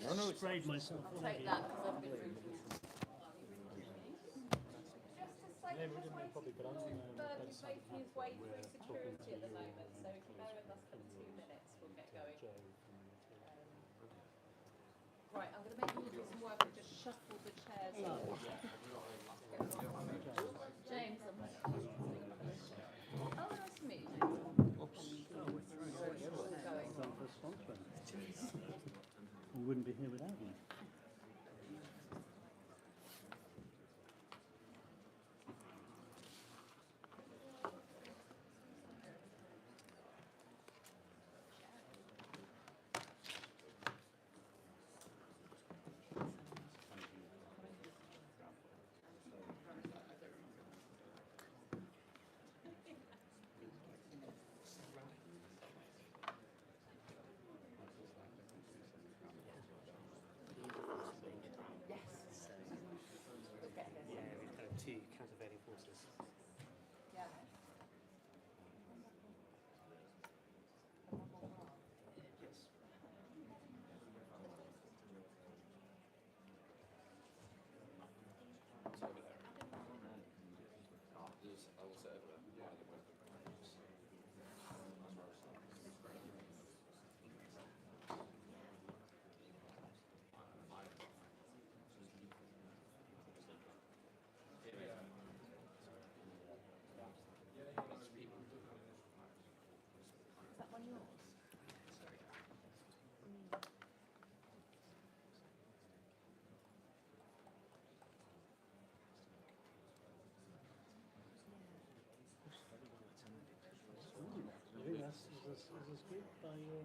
No, no, sprayed myself. Take that because I've been drinking. Yeah, we didn't probably put on He's making his way through security at the moment, so if you bear with us for 2 minutes, we'll get going. Right, I'm going to make you do some work and just shuffle the chairs. James, oh, nice to meet you, James. We wouldn't be here without you. Two countervailing forces. Yeah. Yes. Is that one yours? Is this good by your...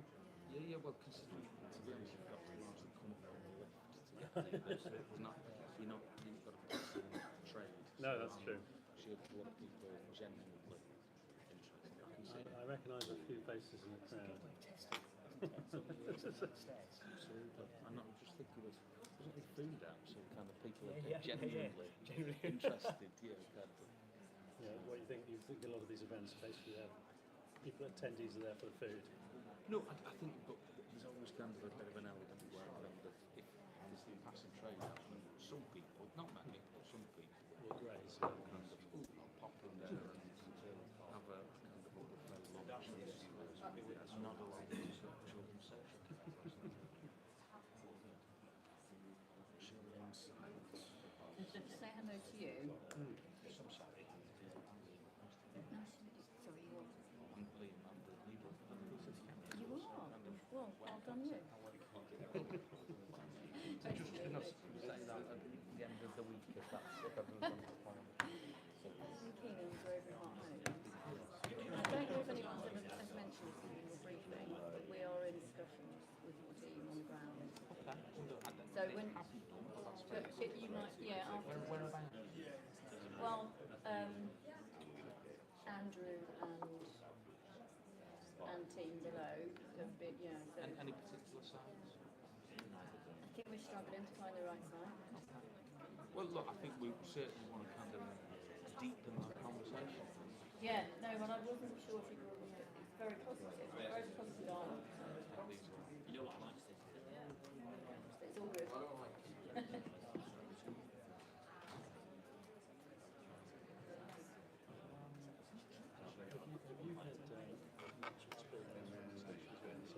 Yeah, well, considering, to be honest, you've got to largely come up on the left to get there. You've got to trade. No, that's true. Should a lot of people genuinely interested. I recognise a few faces in the crowd. Absolutely. I'm not just thinking of, wasn't there food out, so kind of people are genuinely interested, Yeah, what you think a lot of these events basically have people, attendees are there for the food? No, I think, but there's always kind of a bit of an element where kind of if there's the passive trade happening, some people, not many, but some people will graze. Kind of, I'll pop in there and have a kind of a buffet lunch and not allow them to children's section. Say hello to you. Some sorry. Sorry, you are. I'm the leader of the You are? Well done you. It's interesting because we say that at the end of the week if everyone's on the plan. Keenan for every Hart home. I don't know if anyone's ever mentioned this in your briefing, but we are in discussions with your team on the ground. So when you might, yeah, after. Whereabouts? Well, Andrew and team below have been, so Any particular size? I think we're struggling to find the right site. Well, look, I think we certainly want to kind of deepen that conversation. Yeah, no, but I wasn't sure if you were. It's very positive. Very positive dialogue. You know what I like to say? It's all good. Have you had much experience in organisations?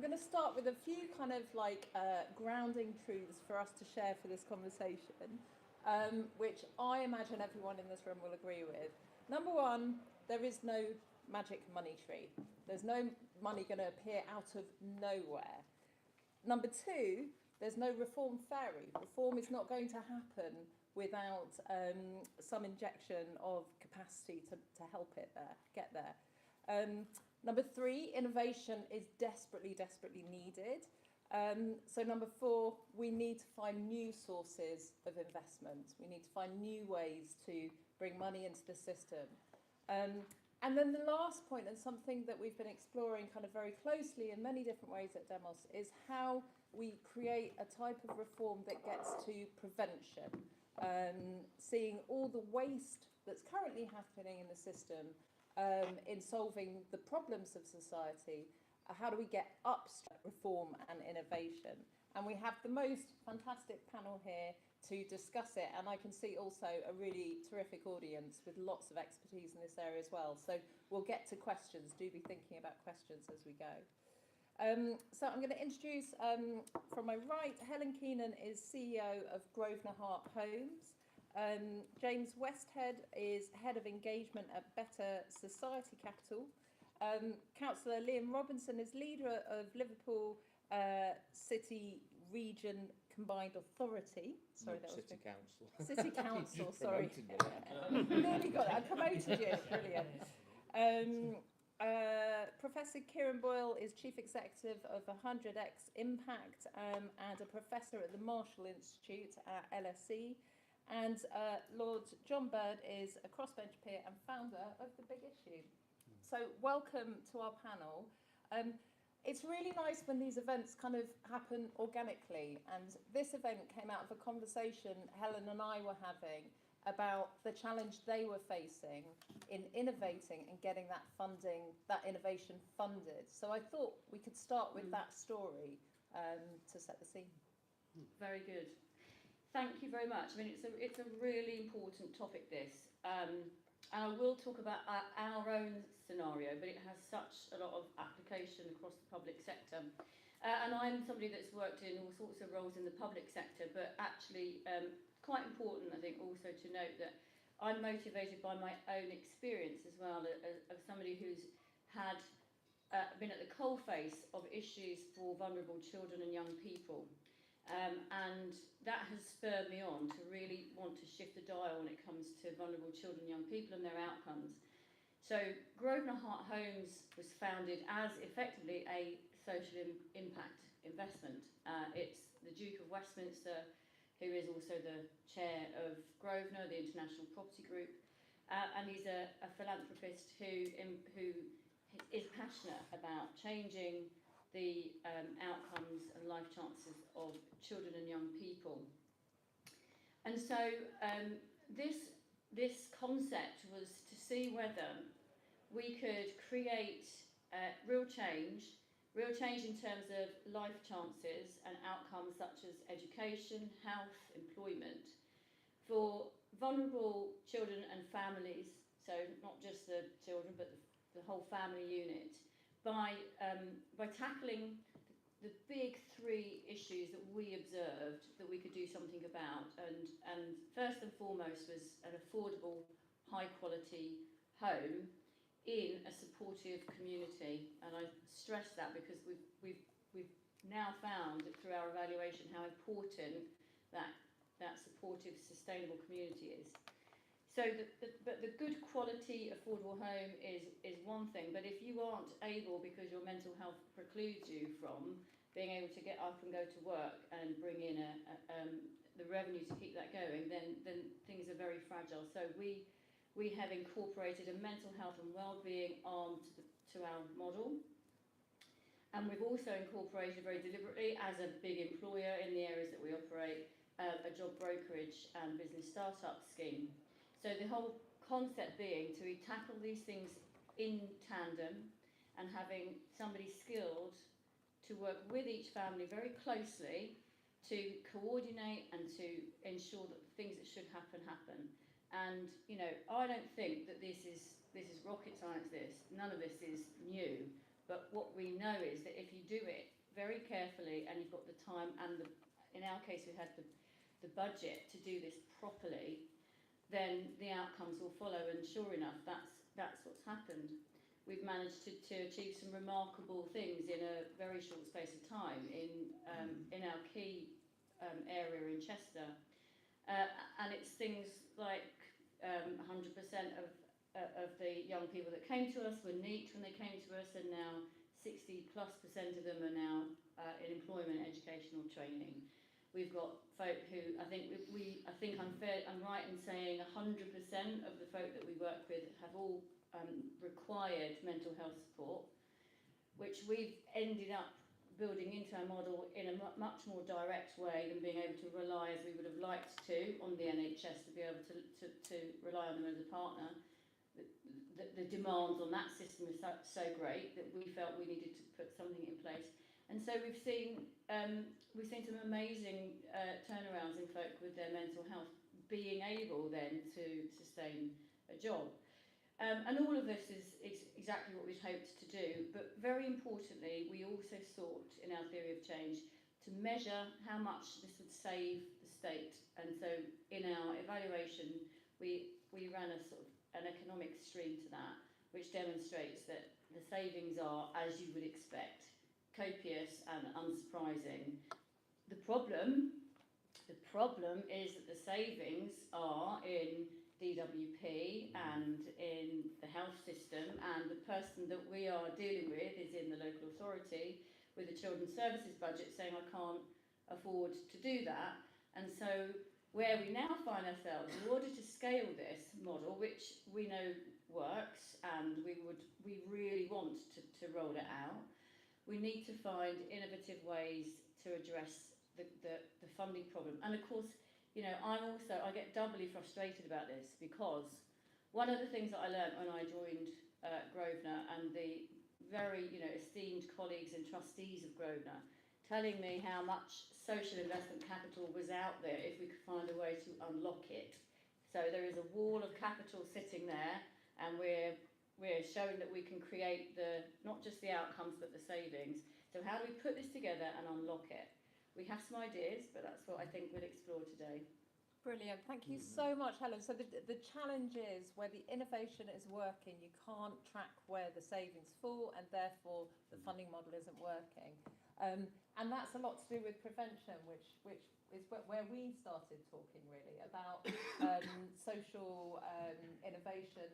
going to start with a few kind of like grounding truths for us to share for this conversation, which I imagine everyone in this room will agree with. Number one, there is no magic money tree. There's no money going to appear out of nowhere. Number two, there's no reform fairy. Reform is not going to happen without some injection of capacity to help it get there. Number three, innovation is desperately, desperately needed. So number four, we need to find new sources of investment. We need to find new ways to bring money into the system. And then the last point, and something that we've been exploring kind of very closely in many different ways at Demos, is how we create a type of reform that gets to prevention. Seeing all the waste that's currently happening in the system in solving the problems of society, how do we get upstream reform and innovation? And we have the most fantastic panel here to discuss it, and I can see also a really terrific audience with lots of expertise in this area as well. So we'll get to questions. Do be thinking about questions as we go. So I'm going to introduce, from my right, Helen Keenan is CEO of Grosvenor Hart Homes. James Westhead is Head of Engagement at Better Society Capital. Councillor Liam Robinson is leader of Liverpool City Region Combined Authority. Sorry, that was City Council. City Council, Just sorry. promoted me. Nearly got it. I promoted you. Brilliant. Professor Kieron Boyle is Chief Executive of 100x Impact and a Professor at the Marshall Institute at LSE. And Lord John Bird is a crossbench peer and founder of The Big Issue. So welcome to our panel. It's really nice when these events kind of happen organically, and this event came out of a conversation Helen and I were having about the challenge they were facing in innovating and getting that funding, that innovation funded. So I thought we could start with that story to set the scene. Very good. Thank you very much. I mean, it's a really important topic, this. And I will talk about our own scenario, but it has such a lot of application across the public sector. And I'm somebody that's worked in all sorts of roles in the public sector, but actually quite important, I think, also to note that I'm motivated by my own experience as well, of somebody who's had been at the coalface of issues for vulnerable children and young people. And that has spurred me on to really want to shift the dial when it comes to vulnerable children and young people and their outcomes. So Grosvenor Hart Homes was founded as effectively a social impact investment. It's the Duke of Westminster, who is also the chair of Grosvenor, the International Property Group, and he's a philanthropist who is passionate about changing the outcomes and life chances of children and young people. And so this concept was to see whether we could create real change in terms of life chances and outcomes such as education, health, employment for vulnerable children and families, so not just the children but the whole family unit, by tackling the big three issues that we observed that we could do something about. And first and foremost was an affordable, high quality home in a supportive community. And I stress that because we've now found that through our evaluation how important that supportive, sustainable community is. So but the good quality affordable home is one thing, but if you aren't able, because your mental health precludes you from being able to get up and go to work and bring in the revenue to keep that going, then things are very fragile. So we have incorporated a mental health and well-being arm to our model. And we've also incorporated very deliberately, as a big employer in the areas that we operate, a job brokerage and business startup scheme. So the whole concept being to tackle these things in tandem and having somebody skilled to work with each family very closely to coordinate and to ensure that the things that should happen. And, you know, I don't think that this is rocket science, this. None of this is new. But what we know is that if you do it very carefully and you've got the time and in our case we had the budget to do this properly, then the outcomes will follow, and sure enough, that's what's happened. We've managed to achieve some remarkable things in a very short space of time in our key area in Chester, and it's things like 100% of the young people that came to us were NEET when they came to us, and now 60+% of them are now in employment, educational training. We've got folk who I think I'm right in saying 100% of the folk that we work with have all required mental health support, which we've ended up building into our model in a much more direct way than being able to rely, as we would have liked to, on the NHS to be able to rely on them as a partner. The demands on that system is so great that we felt we needed to put something in place. And so we've seen some amazing turnarounds in folk with their mental health being able then to sustain a job. And all of this is exactly what we'd hoped to do, but very importantly, we also sought in our theory of change to measure how much this would save the state. And so in our evaluation, we ran a sort of an economic stream to that, which demonstrates that the savings are, as you would expect, copious and unsurprising. The problem is that the savings are in DWP and in the health system, and the person that we are dealing with is in the local authority with the children's services budget saying I can't afford to do that. And so where we now find ourselves, in order to scale this model, which we know works and we really want to roll it out, we need to find innovative ways to address the funding problem. And of course, you know, I get doubly frustrated about this, because one of the things that I learned when I joined Grosvenor, and the very, you know, esteemed colleagues and trustees of Grosvenor telling me how much social investment capital was out there if we could find a way to unlock it. So there is a wall of capital sitting there, and we're showing that we can create not just the outcomes but the savings. So how do we put this together and unlock it? We have some ideas, but that's what I think we'll explore today. Brilliant. Thank you so much, Helen. So the challenge is, where the innovation is working, you can't track where the savings fall, and therefore the funding model isn't working. And that's a lot to do with prevention, which is where we started talking really about social innovation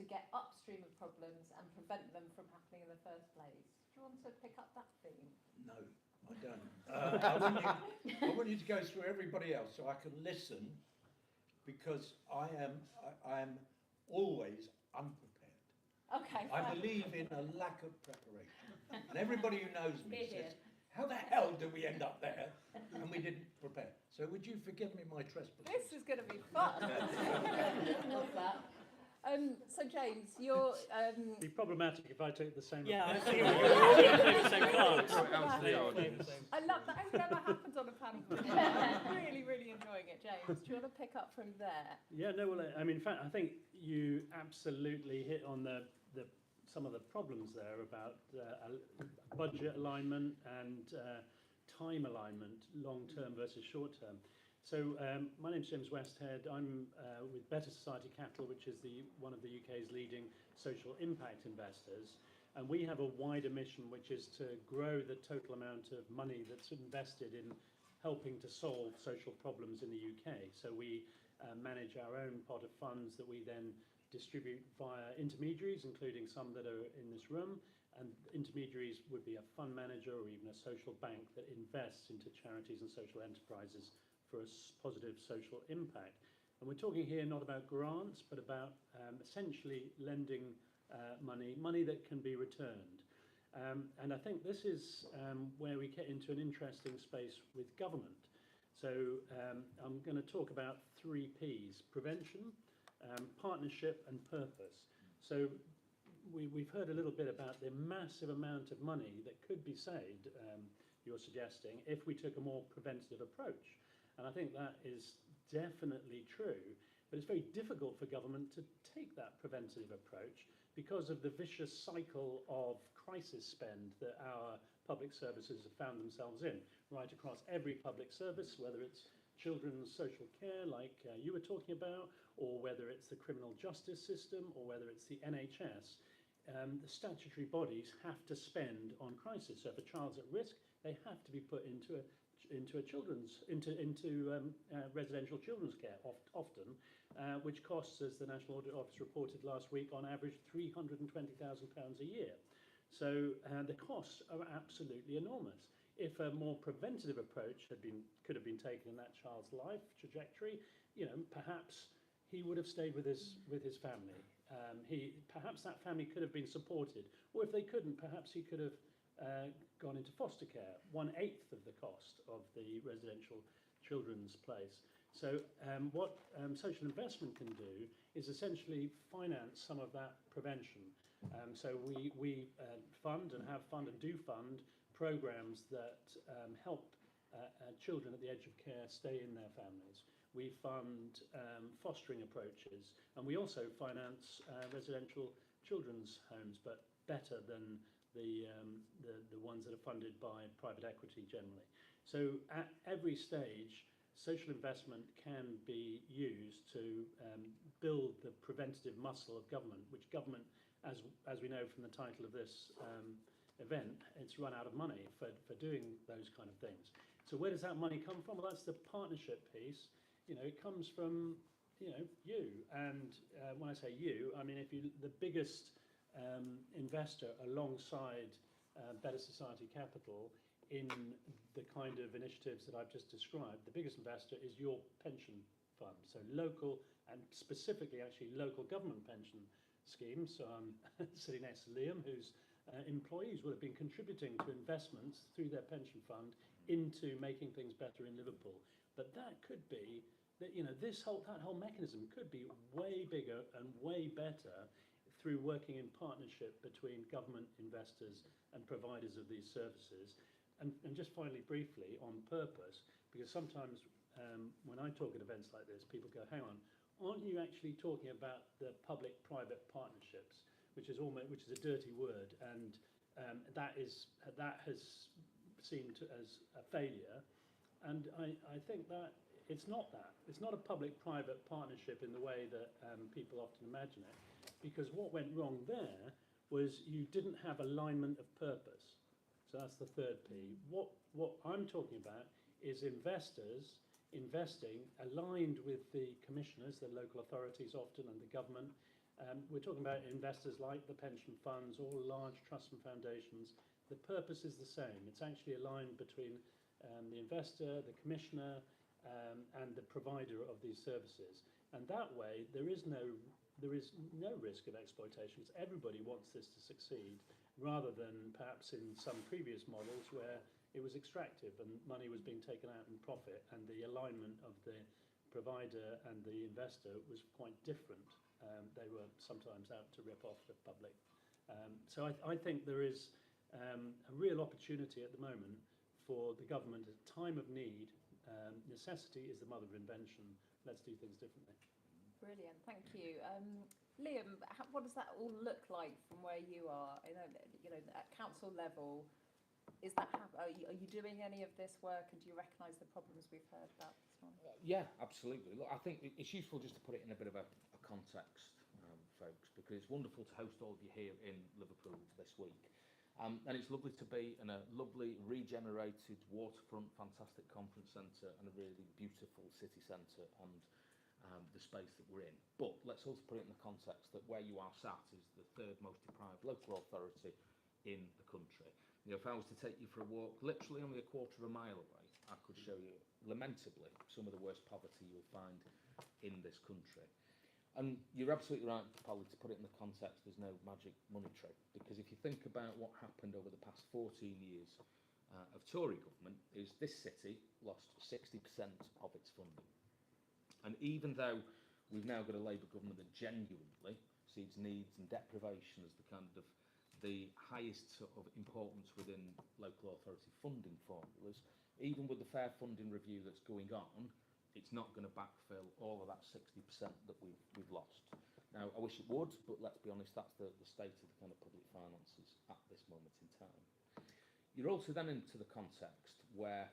to get upstream of problems and prevent them from happening in the first place. Do you want to pick up that theme? No, I don't. I want you to go through everybody else so I can listen, because I am always unprepared. Okay. I believe in a lack of preparation. And everybody who knows me says, how the hell did we end up there? And we didn't prepare. So would you forgive me my trespass? This is going to be fun. Love that. So James, you're It'd be problematic if I took the same. Yeah, I think we're all going to take the same cards. I love that. It's never happened on a panel before. I'm really, really enjoying it, James. Do you want to pick up from there? Yeah, no, well, I mean, in fact, I think you absolutely hit on some of the problems there about budget alignment and time alignment, long-term versus short-term. So my name's James Westhead. I'm with Better Society Capital, which is one of the UK's leading social impact investors. And we have a wider mission, which is to grow the total amount of money that's invested in helping to solve social problems in the UK. So we manage our own pot of funds that we then distribute via intermediaries, including some that are in this room. And intermediaries would be a fund manager or even a social bank that invests into charities and social enterprises for a positive social impact. And we're talking here not about grants, but about essentially lending money that can be returned. And I think this is where we get into an interesting space with government. So I'm going to talk about 3 Ps: prevention, partnership and purpose. So we've heard a little bit about the massive amount of money that could be saved, you're suggesting, if we took a more preventative approach. And I think that is definitely true, but it's very difficult for government to take that preventative approach because of the vicious cycle of crisis spend that our public services have found themselves in, right across every public service, whether it's children's social care, like you were talking about, or whether it's the criminal justice system, or whether it's the NHS. The statutory bodies have to spend on crisis. So if a child's at risk, they have to be put into residential children's care often, which costs, as the National Audit Office reported last week, on average £320,000 a year. So the costs are absolutely enormous. If a more preventative approach could have been taken in that child's life trajectory, perhaps he would have stayed with his family. Perhaps that family could have been supported, or if they couldn't, perhaps he could have gone into foster care, 1/8 of the cost of the residential children's place. So what social investment can do is essentially finance some of that prevention. So we fund and do fund programs that help children at the edge of care stay in their families. We fund fostering approaches, and we also finance residential children's homes, but better than the ones that are funded by private equity generally. So at every stage, social investment can be used to build the preventative muscle of government, which government, as we know from the title of this event, it's run out of money for doing those kind of things. So where does that money come from? Well, that's the partnership piece. It comes from you, and when I say you, I mean the biggest investor alongside Better Society Capital in the kind of initiatives that I've just described, the biggest investor is your pension fund. So local, and specifically actually local government pension schemes. So I'm sitting next to Liam, whose employees will have been contributing to investments through their pension fund into making things better in Liverpool. But that could be that that whole mechanism could be way bigger and way better through working in partnership between government investors and providers of these services. And just finally, briefly, on purpose, because sometimes when I talk at events like this, people go, hang on, aren't you actually talking about the public-private partnerships, which is a dirty word, and that has seemed as a failure. And I think that it's not that. It's not a public-private partnership in the way that people often imagine it, because what went wrong there was you didn't have alignment of purpose. So that's the third P. What I'm talking about is investors investing aligned with the commissioners, the local authorities often, and the government. We're talking about investors like the pension funds, all large trusts and foundations. The purpose is the same. It's actually aligned between the investor, the commissioner, and the provider of these services. And that way, there is no risk of exploitation. Everybody wants this to succeed, rather than perhaps in some previous models where it was extractive and money was being taken out in profit, and the alignment of the provider and the investor was quite different. They were sometimes out to rip off the public. So I think there is a real opportunity at the moment for the government at a time of need. Necessity is the mother of invention. Let's do things differently. Brilliant, thank you. Liam, what does that all look like from where you are? At council level, are you doing any of this work, and do you recognise the problems we've heard about this morning? Yeah, absolutely. Look, I think it's useful just to put it in a bit of a context, folks, because it's wonderful to host all of you here in Liverpool this week. And it's lovely to be in a lovely regenerated waterfront, fantastic conference centre, and a really beautiful city centre, and the space that we're in. But let's also put it in the context that where you are sat is the third most deprived local authority in the country. If I was to take you for a walk literally only a quarter of a mile away, I could show you lamentably some of the worst poverty you'll find in this country. And you're absolutely right, Polly, to put it in the context, there's no magic money trick, because if you think about what happened over the past 14 years of Tory government, is this city lost 60% of its funding. And even though we've now got a Labour government that genuinely sees needs and deprivation as the kind of the highest sort of importance within local authority funding formulas, even with the fair funding review that's going on, it's not going to backfill all of that 60% that we've lost. Now, I wish it would, but let's be honest, that's the state of the kind of public finances at this moment in time. You're also then into the context where,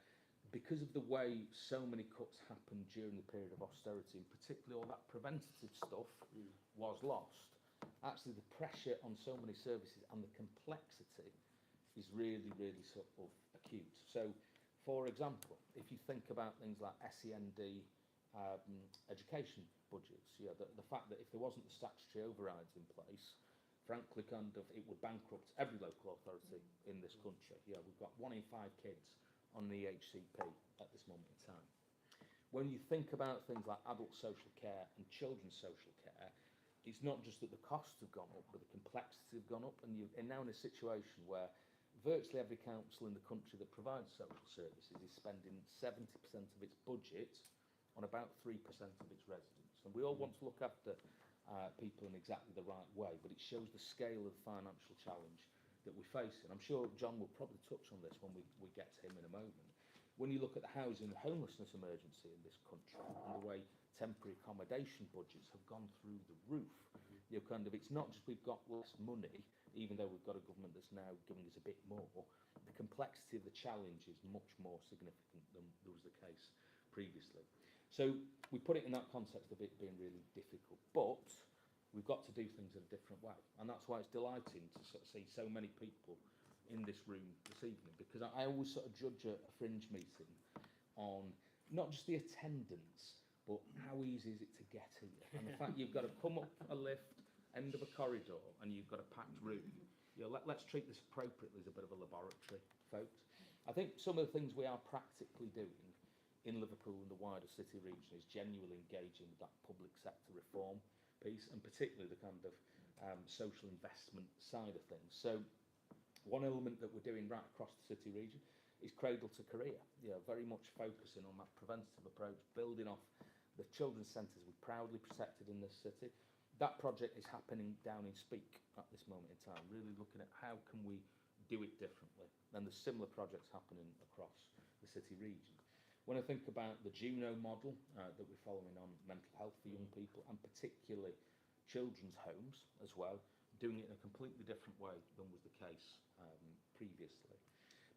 because of the way so many cuts happened during the period of austerity, and particularly all that preventative stuff was lost, actually the pressure on so many services and the complexity is really, really sort of acute. So, for example, if you think about things like SEND education budgets, the fact that if there wasn't the statutory overrides in place, frankly, it would bankrupt every local authority in this country. We've got 1 in 5 kids on the HCP at this moment in time. When you think about things like adult social care and children's social care, it's not just that the costs have gone up, but the complexity have gone up, and you're now in a situation where virtually every council in the country that provides social services is spending 70% of its budget on about 3% of its residents. And we all want to look after people in exactly the right way, but it shows the scale of the financial challenge that we're facing. I'm sure John will probably touch on this when we get to him in a moment. When you look at the housing and homelessness emergency in this country and the way temporary accommodation budgets have gone through the roof, it's not just we've got less money, even though we've got a government that's now giving us a bit more. The complexity of the challenge is much more significant than was the case previously. So we put it in that context of it being really difficult, but we've got to do things in a different way, and that's why it's delighting to sort of see so many people in this room this evening, because I always sort of judge a fringe meeting on not just the attendance, but how easy is it to get here, and the fact you've got to come up a lift, end of a corridor, and you've got a packed room. Let's treat this appropriately as a bit of a laboratory, folks. I think some of the things we are practically doing in Liverpool and the wider city region is genuinely engaging with that public sector reform piece, and particularly the kind of social investment side of things. So one element that we're doing right across the city region is cradle to career, very much focusing on that preventative approach, building off the children's centres we proudly protected in this city. That project is happening down in Speak at this moment in time, really looking at how can we do it differently. And there's similar projects happening across the city region. When I think about the Juno model that we're following on mental health for young people, and particularly children's homes as well, doing it in a completely different way than was the case previously.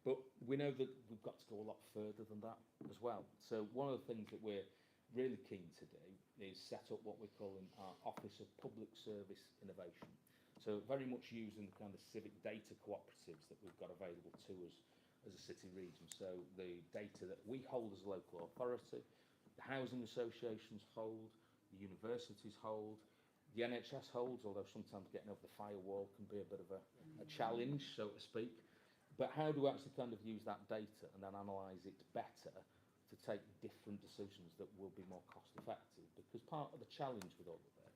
But we know that we've got to go a lot further than that as well. So one of the things that we're really keen to do is set up what we're calling our Office of Public Service Innovation. So very much using the kind of civic data cooperatives that we've got available to us as a city region. So the data that we hold as a local authority, the housing associations hold, the universities hold, the NHS holds, although sometimes getting over the firewall can be a bit of a challenge, so to speak. But how do we actually kind of use that data and then analyse it better to take different decisions that will be more cost effective? Because part of the challenge with all of this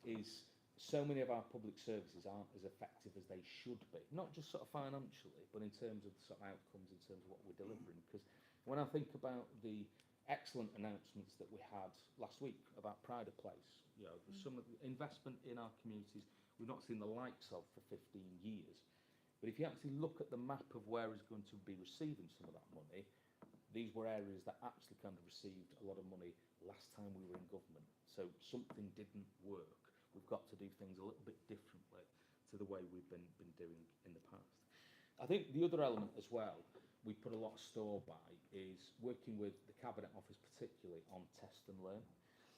is so many of our public services aren't as effective as they should be, not just sort of financially, but in terms of the sort of outcomes, in terms of what we're delivering. Because when I think about the excellent announcements that we had last week about Pride of Place, some of the investment in our communities we've not seen the likes of for 15 years. But if you actually look at the map of where is going to be receiving some of that money, these were areas that actually kind of received a lot of money last time we were in government. So something didn't work. We've got to do things a little bit differently to the way we've been doing in the past. I think the other element as well we put a lot of store by is working with the Cabinet Office, particularly on test and learn.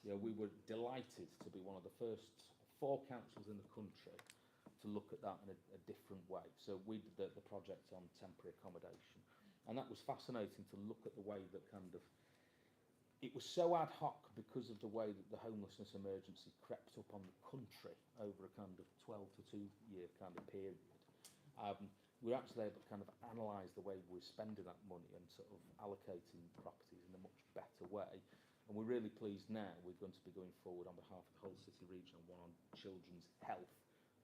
We were delighted to be one of the first 4 councils in the country to look at that in a different way. So we did the project on temporary accommodation, and that was fascinating to look at the way that it was so ad hoc because of the way that the homelessness emergency crept up on the country over a kind of 12 to 2 year kind of period. We're actually able to kind of analyse the way we're spending that money and sort of allocating properties in a much better way. And we're really pleased now we're going to be going forward on behalf of the whole city region on one on children's health,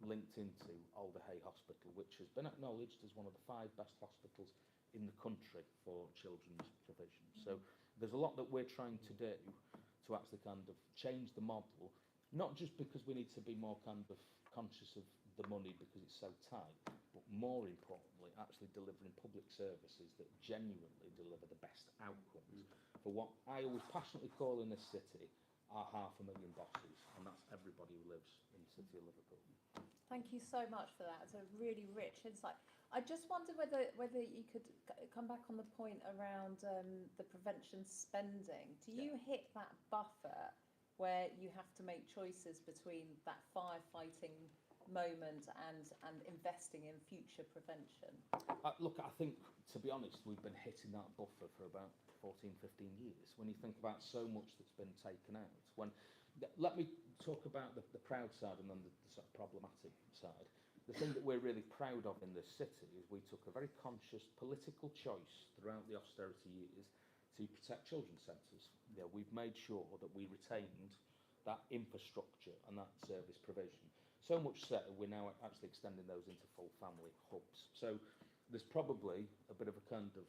linked into Alder Hey Hospital, which has been acknowledged as one of the 5 best hospitals in the country for children's provision. So there's a lot that we're trying to do to actually kind of change the model, not just because we need to be more kind of conscious of the money because it's so tight, but more importantly, actually delivering public services that genuinely deliver the best outcomes for what I always passionately call in this city our 500,000 bosses, and that's everybody who lives in the city of Liverpool. Thank you so much for that. It's a really rich insight. I just wonder whether you could come back on the point around the prevention spending. Do you hit that buffer where you have to make choices between that firefighting moment and investing in future prevention? Look, I think, to be honest, we've been hitting that buffer for about 14, 15 years. When you think about so much that's been taken out. Let me talk about the proud side and then the sort of problematic side. The thing that we're really proud of in this city is we took a very conscious political choice throughout the austerity years to protect children's centres. You know, we've made sure that we retained that infrastructure and that service provision. So much so, we're now actually extending those into full family hubs. So there's probably a bit of a kind of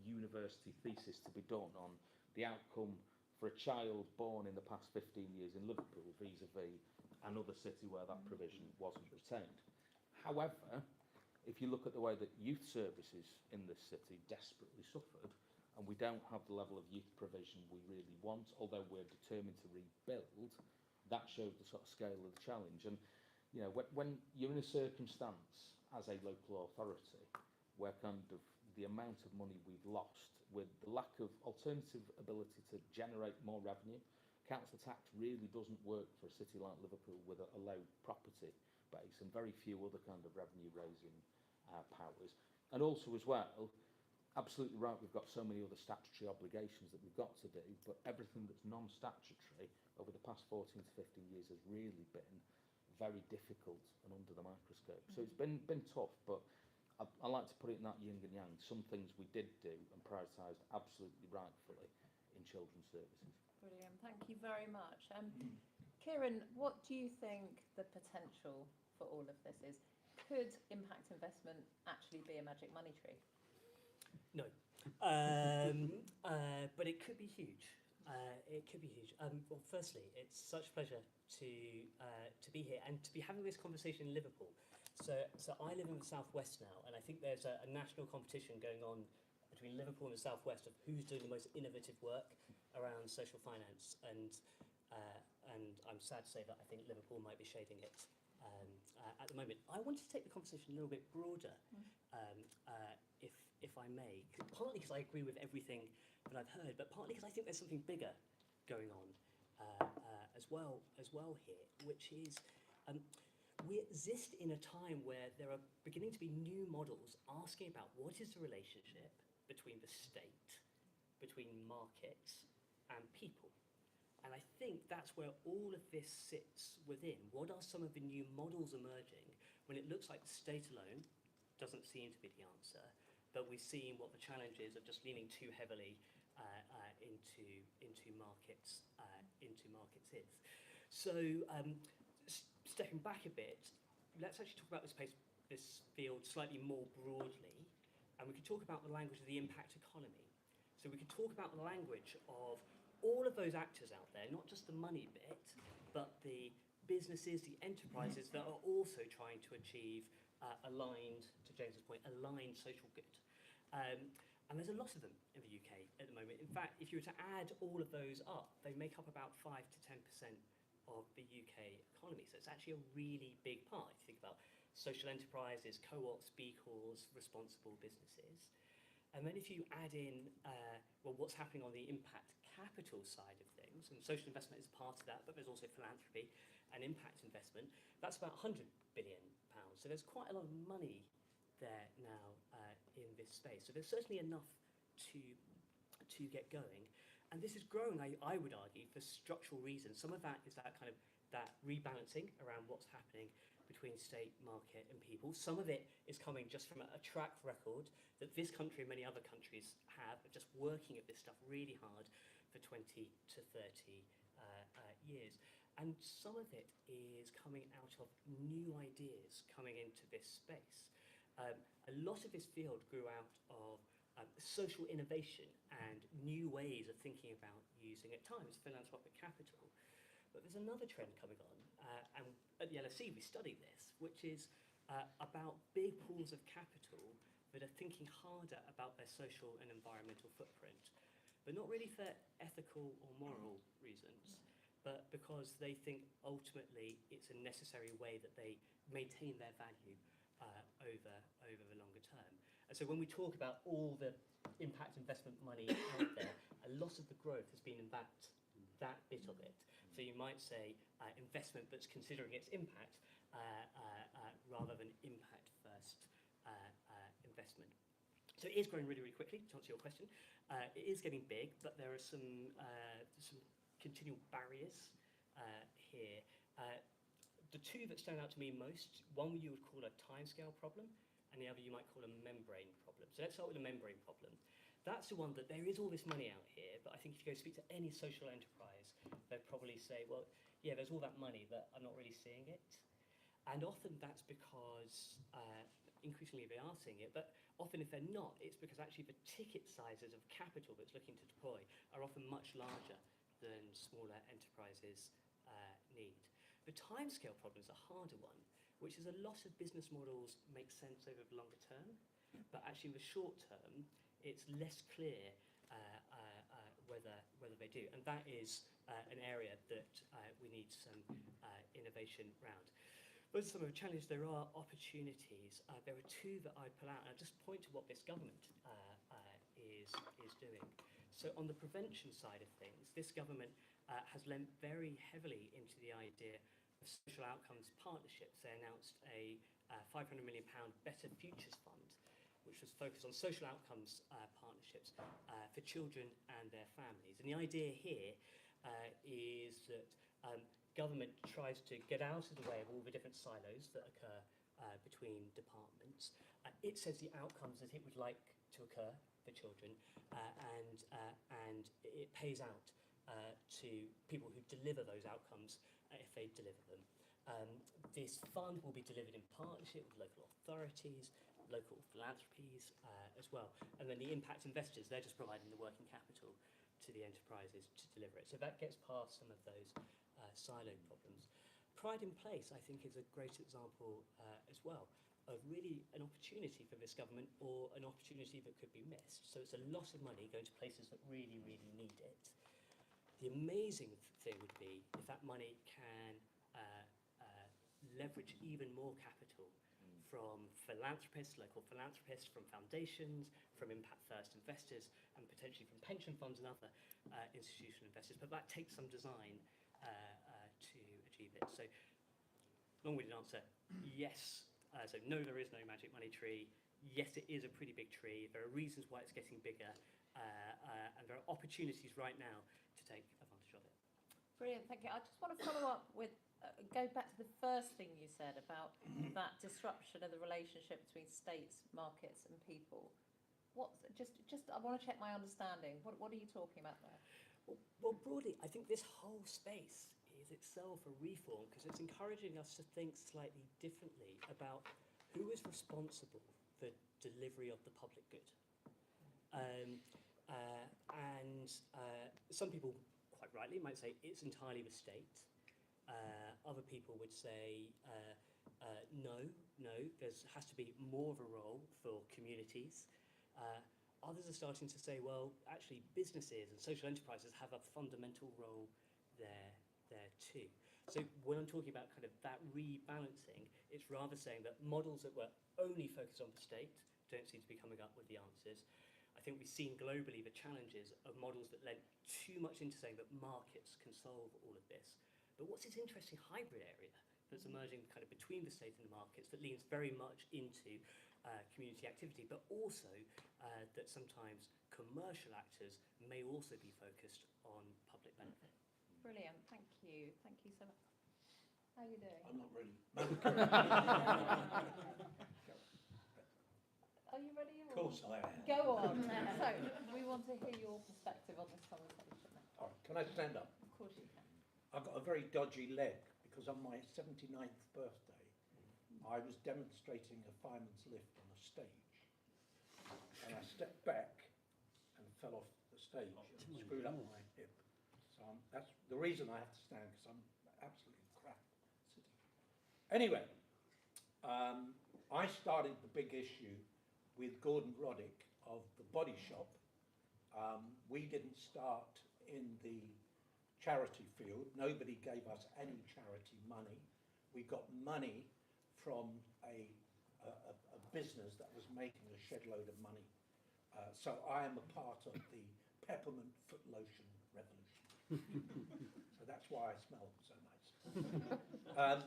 university thesis to be done on the outcome for a child born in the past 15 years in Liverpool vis-a-vis another city where that provision wasn't retained. However, if you look at the way that youth services in this city desperately suffered, and we don't have the level of youth provision we really want, although we're determined to rebuild, that shows the sort of scale of the challenge. And you know, when you're in a circumstance as a local authority where kind of the amount of money we've lost with the lack of alternative ability to generate more revenue, council tax really doesn't work for a city like Liverpool with a low property base and very few other kind of revenue raising powers. And also as well, absolutely right, we've got so many other statutory obligations that we've got to do, but everything that's non-statutory over the past 14 to 15 years has really been very difficult and under the microscope. So it's been tough, but I like to put it in that yin and yang. Some things we did do and prioritised absolutely rightfully in children's services. Brilliant, thank you very much. Kieran, what do you think the potential for all of this is? Could impact investment actually be a magic money tree? No, but it could be huge. It could be huge. Well, firstly, it's such a pleasure to be here and to be having this conversation in Liverpool. So I live in the southwest now, and I think there's a national competition going on between Liverpool and the southwest of who's doing the most innovative work around social finance. And I'm sad to say that I think Liverpool might be shading it at the moment. I wanted to take the conversation a little bit broader, if I may, partly because I agree with everything that I've heard, but partly because I think there's something bigger going on as well here, which is we exist in a time where there are beginning to be new models asking about what is the relationship between the state, between markets and people. And I think that's where all of this sits within. What are some of the new models emerging when it looks like the state alone doesn't seem to be the answer, but we're seeing what the challenge is of just leaning too heavily into markets is. So stepping back a bit, let's actually talk about this field slightly more broadly, and we could talk about the language of the impact economy. So we could talk about the language of all of those actors out there, not just the money bit, but the businesses, the enterprises that are also trying to achieve aligned, to James's point, aligned social good. And there's a lot of them in the UK at the moment. In fact, if you were to add all of those up, they make up about 5 to 10% of the UK economy. So it's actually a really big part. If you think about social enterprises, co-ops, B Corps, responsible businesses. And then if you add in, what's happening on the impact capital side of things, and social investment is part of that, but there's also philanthropy and impact investment, that's about £100 billion. So there's quite a lot of money there now in this space. So there's certainly enough to get going. And this is growing, I would argue, for structural reasons. Some of that is that kind of that rebalancing around what's happening between state, market and people. Some of it is coming just from a track record that this country and many other countries have of just working at this stuff really hard for 20 to 30 years. And some of it is coming out of new ideas coming into this space. A lot of this field grew out of social innovation and new ways of thinking about using, at times, philanthropic capital. But there's another trend coming on, and at the LSE we study this, which is about big pools of capital that are thinking harder about their social and environmental footprint, but not really for ethical or moral reasons. but because they think ultimately it's a necessary way that they maintain their value over the longer term. And so when we talk about all the impact investment money out there, a lot of the growth has been in that bit of it. So you might say investment that's considering its impact rather than impact first investment. So it is growing really, really quickly, to answer your question. It is getting big, but there are some continual barriers here. The two that stand out to me most, one you would call a timescale problem, and the other you might call a membrane problem. So let's start with the membrane problem. That's the one that there is all this money out here, but I think if you go speak to any social enterprise, they'd probably say, well, yeah, there's all that money, but I'm not really seeing it. And often that's because, increasingly they are seeing it, but often if they're not, it's because actually the ticket sizes of capital that's looking to deploy are often much larger than smaller enterprises need. The timescale problem is a harder one, which is a lot of business models make sense over the longer term, but actually in the short term, it's less clear whether they do. And that is an area that we need some innovation around. Those are some of the challenges. There are opportunities. There are two that I pull out, and I just point to what this government is doing. So on the prevention side of things, this government has lent very heavily into the idea of social outcomes partnerships. They announced a £500 million Better Futures Fund, which was focused on social outcomes partnerships for children and their families. And the idea here is that government tries to get out of the way of all the different silos that occur between departments. It says the outcomes that it would like to occur for children, and it pays out to people who deliver those outcomes if they deliver them. This fund will be delivered in partnership with local authorities, local philanthropies as well. And then the impact investors, they're just providing the working capital to the enterprises to deliver it. So that gets past some of those silo problems. Pride in Place, I think, is a great example as well of really an opportunity for this government, or an opportunity that could be missed. So it's a lot of money going to places that really, really need it. The amazing thing would be if that money can leverage even more capital from philanthropists, local philanthropists, from foundations, from impact first investors, and potentially from pension funds and other institutional investors. But that takes some design to achieve it. So, long-winded answer, yes. So no, there is no magic money tree. Yes, it is a pretty big tree. There are reasons why it's getting bigger, and there are opportunities right now to take advantage of it. Brilliant, thank you. I just want to follow up with, go back to the first thing you said about that disruption of the relationship between states, markets and people. What's, just I want to check my understanding. What are you talking about there? Well, broadly, I think this whole space is itself a reform, because it's encouraging us to think slightly differently about who is responsible for delivery of the public good. Some people, quite rightly, might say it's entirely the state. Other people would say, no, there has to be more of a role for communities. Others are starting to say, well, actually businesses and social enterprises have a fundamental role there too. So when I'm talking about kind of that rebalancing, it's rather saying that models that were only focused on the state don't seem to be coming up with the answers. I think we've seen globally the challenges of models that led too much into saying that markets can solve all of this. But what's this interesting hybrid area that's emerging kind of between the state and the markets that leans very much into community activity, but also that sometimes commercial actors may also be focused on public benefit. Brilliant, thank you so much. How are you doing? I'm not ready. Are you ready? Of course I am. Go on. So, we want to hear your perspective on this conversation. All right, can I stand up? Of course you can. I've got a very dodgy leg because on my 79th birthday, I was demonstrating a fireman's lift on a stage. And I stepped back and fell off the stage and screwed up my hip. So that's the reason I have to stand, because I'm absolutely crap sitting. Anyway, I started the big issue with Gordon Roddick of The Body Shop. We didn't start in the charity field. Nobody gave us any charity money. We got money from a business that was making a shed load of money. So I am a part of the peppermint foot lotion revolution. So that's why I smell so nice.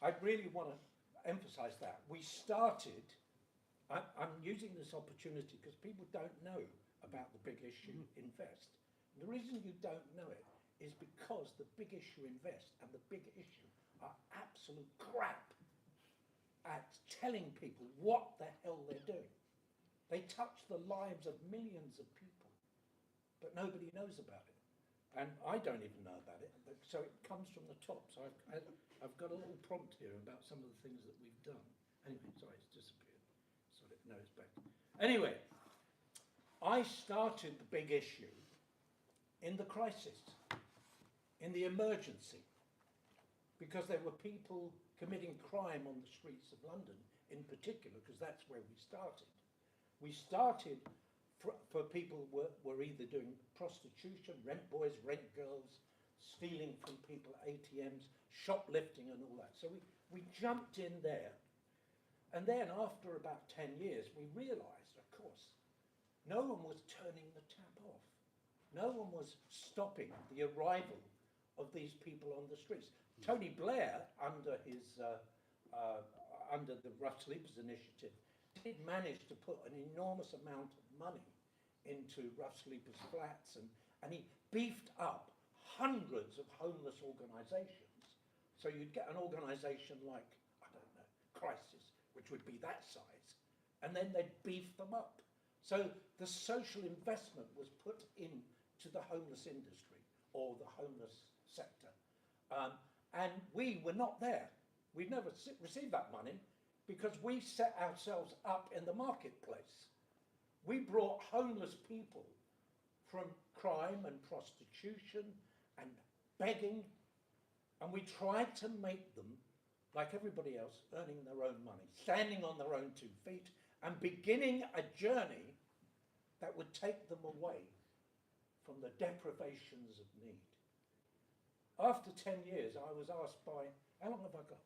I really want to emphasize that. We started, I'm using this opportunity because people don't know about the big issue, Invest. And the reason you don't know it is because the big issue, Invest, and the big issue are absolute crap at telling people what the hell they're doing. They touch the lives of millions of people, but nobody knows about it. And I don't even know about it, so it comes from the top. So I've got a little prompt here about some of the things that we've done. Anyway, sorry, it's disappeared. Sorry, no, it's back. Anyway, I started the big issue in the crisis, in the emergency, because there were people committing crime on the streets of London in particular, because that's where we started. We started for people who were either doing prostitution, rent boys, rent girls, stealing from people, ATMs, shoplifting and all that. So we jumped in there. And then after about 10 years, we realised, of course, no one was turning the tap off. No one was stopping the arrival of these people on the streets. Tony Blair, under the Rough Sleepers Initiative, did manage to put an enormous amount of money into Rough Sleepers flats, and he beefed up hundreds of homeless organisations. So you'd get an organisation like, I don't know, Crisis, which would be that size, and then they'd beef them up. So the social investment was put into the homeless industry or the homeless sector. And we were not there. We'd never received that money because we set ourselves up in the marketplace. We brought homeless people from crime and prostitution and begging, and we tried to make them, like everybody else, earning their own money, standing on their own 2 feet, and beginning a journey that would take them away from the deprivations of need. After 10 years, I was asked by, how long have I got?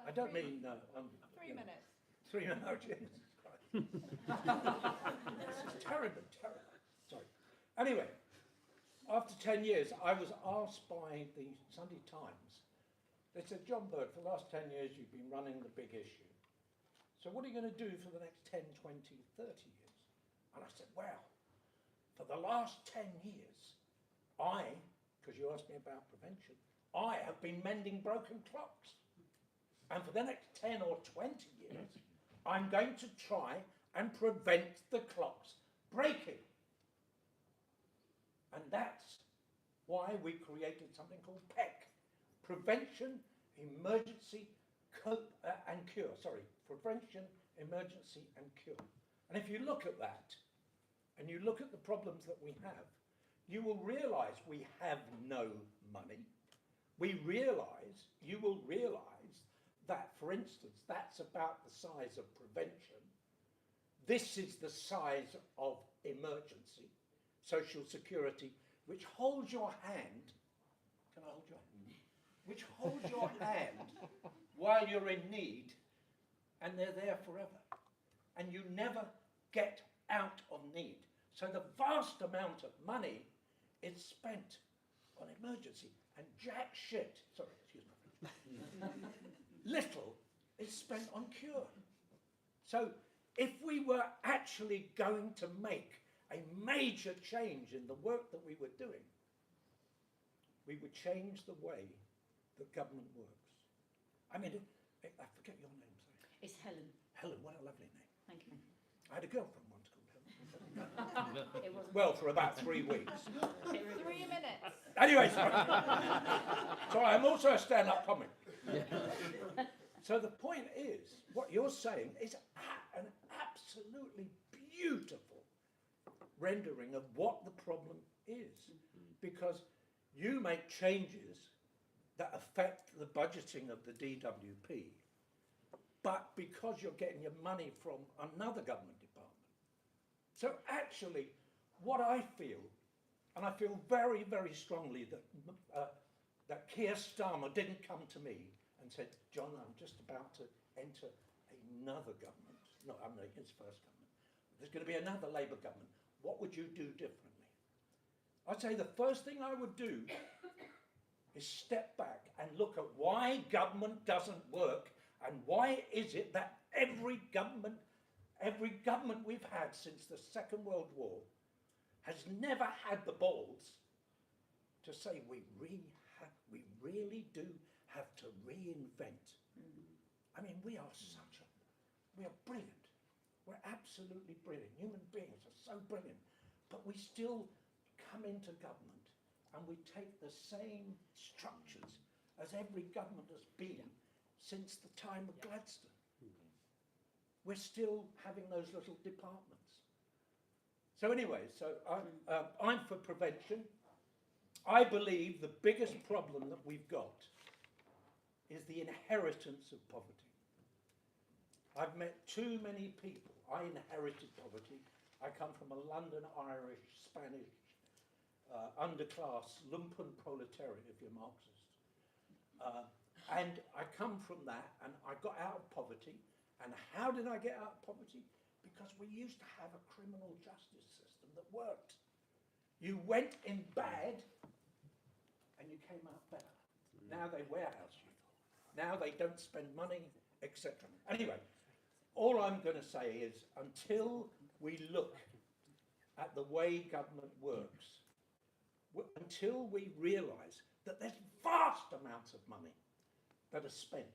I don't mean... 3 minutes. 3 minutes, oh, Jesus Christ. This is terrible, terrible. Sorry. Anyway, after 10 years, I was asked by the Sunday Times, they said, John Bird, for the last 10 years, you've been running the big issue. So what are you going to do for the next 10, 20, 30 years? And I said, well, for the last 10 years, because you asked me about prevention, I have been mending broken clocks. And for the next 10 or 20 years, I'm going to try and prevent the clocks breaking. And that's why we created something called PEC, Prevention, Emergency, and Cure. Sorry, Prevention, Emergency and Cure. And if you look at that, and you look at the problems that we have, you will realise we have no money. You will realise that, for instance, that's about the size of prevention. This is the size of emergency, social security, which holds your hand. Can I hold your hand? Which holds your hand while you're in need, and they're there forever. And you never get out of need. So the vast amount of money is spent on emergency, and jack shit, sorry, excuse my French, little is spent on cure. So if we were actually going to make a major change in the work that we were doing, we would change the way that government works. I mean, I forget your name, sorry. It's Helen. Helen, what a lovely name. Thank you. I had a girlfriend once called Helen. It wasn't. Well, for about 3 weeks. 3 minutes. Anyway, sorry. Sorry, I'm also a stand-up comic. So the point is, what you're saying is an absolutely beautiful rendering of what the problem is, because you make changes that affect the budgeting of the DWP, but because you're getting your money from another government department. So actually, what I feel And I feel very, very strongly that Keir Starmer didn't come to me and said, John, I'm just about to enter another government. No, I'm not his first government. There's going to be another Labour government. What would you do differently? I'd say the first thing I would do is step back and look at why government doesn't work, and why is it that every government we've had since the Second World War has never had the balls to say we really do have to reinvent. I mean, we are brilliant. We're absolutely brilliant. Human beings are so brilliant. But we still come into government and we take the same structures as every government has been since the time of Gladstone. We're still having those little departments. So anyway, I'm for prevention. I believe the biggest problem that we've got is the inheritance of poverty. I've met too many people. I inherited poverty. I come from a London, Irish, Spanish, underclass, lumpen proletariat, if you're Marxist. And I come from that, and I got out of poverty. And how did I get out of poverty? Because we used to have a criminal justice system that worked. You went in bad, and you came out better. Now they warehouse you. Now they don't spend money, etc. Anyway, all I'm going to say is, until we look at the way government works, until we realise that there's vast amounts of money that are spent,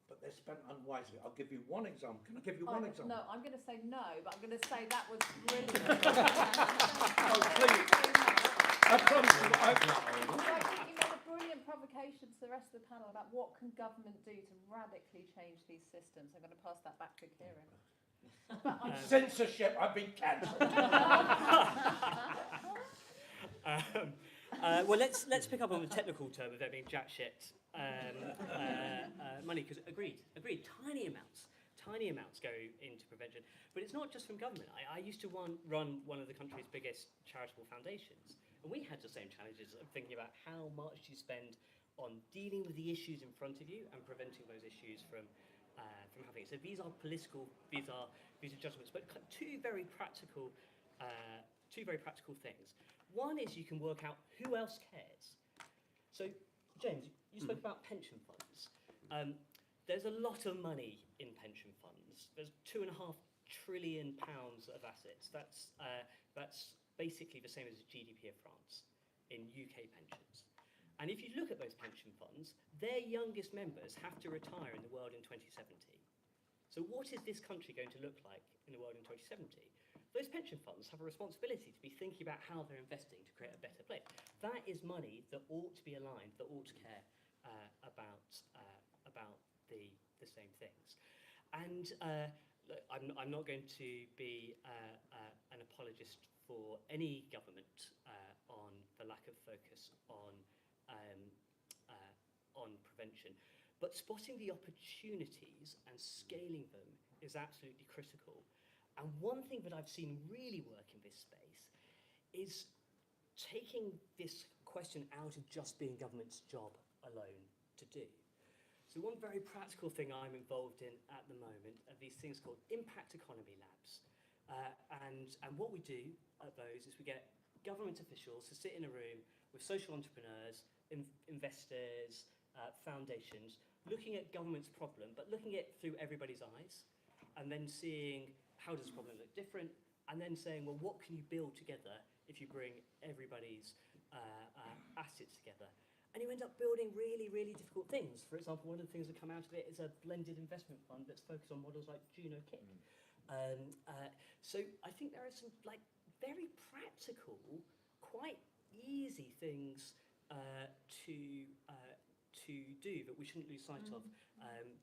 but they're spent unwisely. I'll give you one example. Can I give you one example? No, I'm going to say no, but I'm going to say that was brilliant. Oh, please. I promise you. I think you made a brilliant provocation to the rest of the panel about what can government do to radically change these systems. I'm going to pass that back to Kieran. Censorship, I've been cancelled. Well, let's pick up on the technical term of there being jack shit money, because agreed, tiny amounts go into prevention, but it's not just from government. I used to run one of the country's biggest charitable foundations, and we had the same challenges of thinking about how much you spend on dealing with the issues in front of you and preventing those issues from happening. So these are political, these are judgments, but two very practical things. One is you can work out who else cares. So, James, you spoke about pension funds. There's a lot of money in pension funds. There's £2.5 trillion of assets. That's basically the same as the GDP of France in UK pensions. And if you look at those pension funds, their youngest members have to retire in the world in 2070. So what is this country going to look like in the world in 2070? Those pension funds have a responsibility to be thinking about how they're investing to create a better place. That is money that ought to be aligned, that ought to care about the same things. And look, I'm not going to be an apologist for any government on the lack of focus on prevention, but spotting the opportunities and scaling them is absolutely critical. And one thing that I've seen really work in this space is taking this question out of just being government's job alone to do. So one very practical thing I'm involved in at the moment are these things called impact economy labs. And what we do at those is we get government officials to sit in a room with social entrepreneurs, investors, foundations, looking at government's problem, but looking at it through everybody's eyes, and then seeing how does the problem look different, and then saying, well, what can you build together if you bring everybody's assets together? And you end up building really, really difficult things. For example, one of the things that come out of it is a blended investment fund that's focused on models like Juno Kick. So I think there are some very practical, quite easy things to do that we shouldn't lose sight of,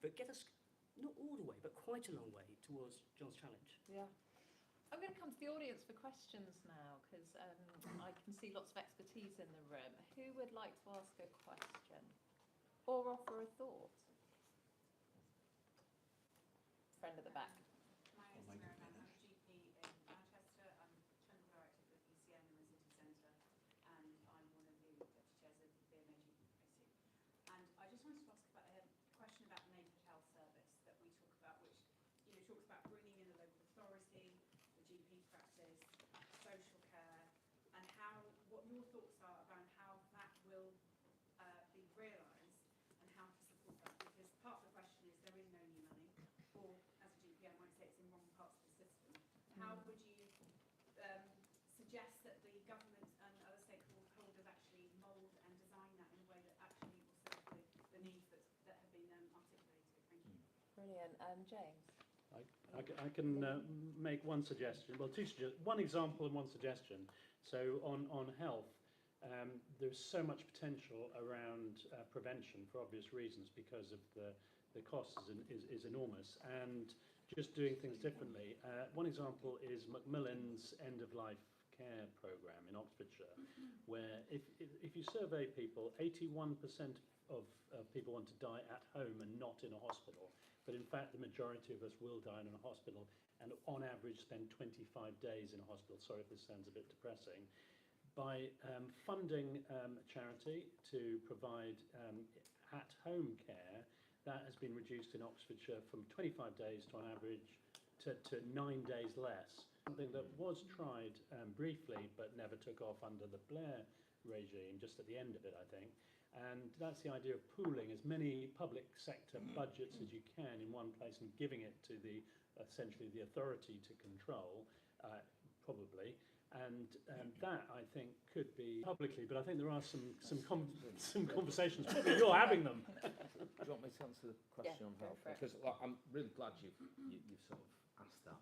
but get us not all the way, but quite a long way towards John's challenge. Yeah. I'm going to come to the audience for questions now, because I can see lots of expertise in the room. Who would like to ask a question or offer a thought? Friend at the back. My name is Kieron. I'm a GP in Manchester. I'm clinical director for PCN in the city centre. suggest that the government and other stakeholders actually mould and design that in a way that actually will serve the needs that have been articulated. Thank you. Brilliant. James? I can make one suggestion. Well, one example and one suggestion. So on health, there's so much potential around prevention for obvious reasons because of the cost is enormous, and just doing things differently. One example is Macmillan's end-of-life care programme in Oxfordshire, where if you survey people, 81% of people want to die at home and not in a hospital. But in fact, the majority of us will die in a hospital and on average spend 25 days in a hospital. Sorry if this sounds a bit depressing. By funding a charity to provide at-home care, that has been reduced in Oxfordshire from 25 days to on average to 9 days less. Something that was tried briefly but never took off under the Blair regime, just at the end of it, I think. And that's the idea of pooling as many public sector budgets as you can in one place and giving it to essentially the authority to control, probably. And that, I think, could be publicly, but I think there are some conversations. Probably you're having them. Do you want me to answer the question on health? Because I'm really glad you've sort of asked that.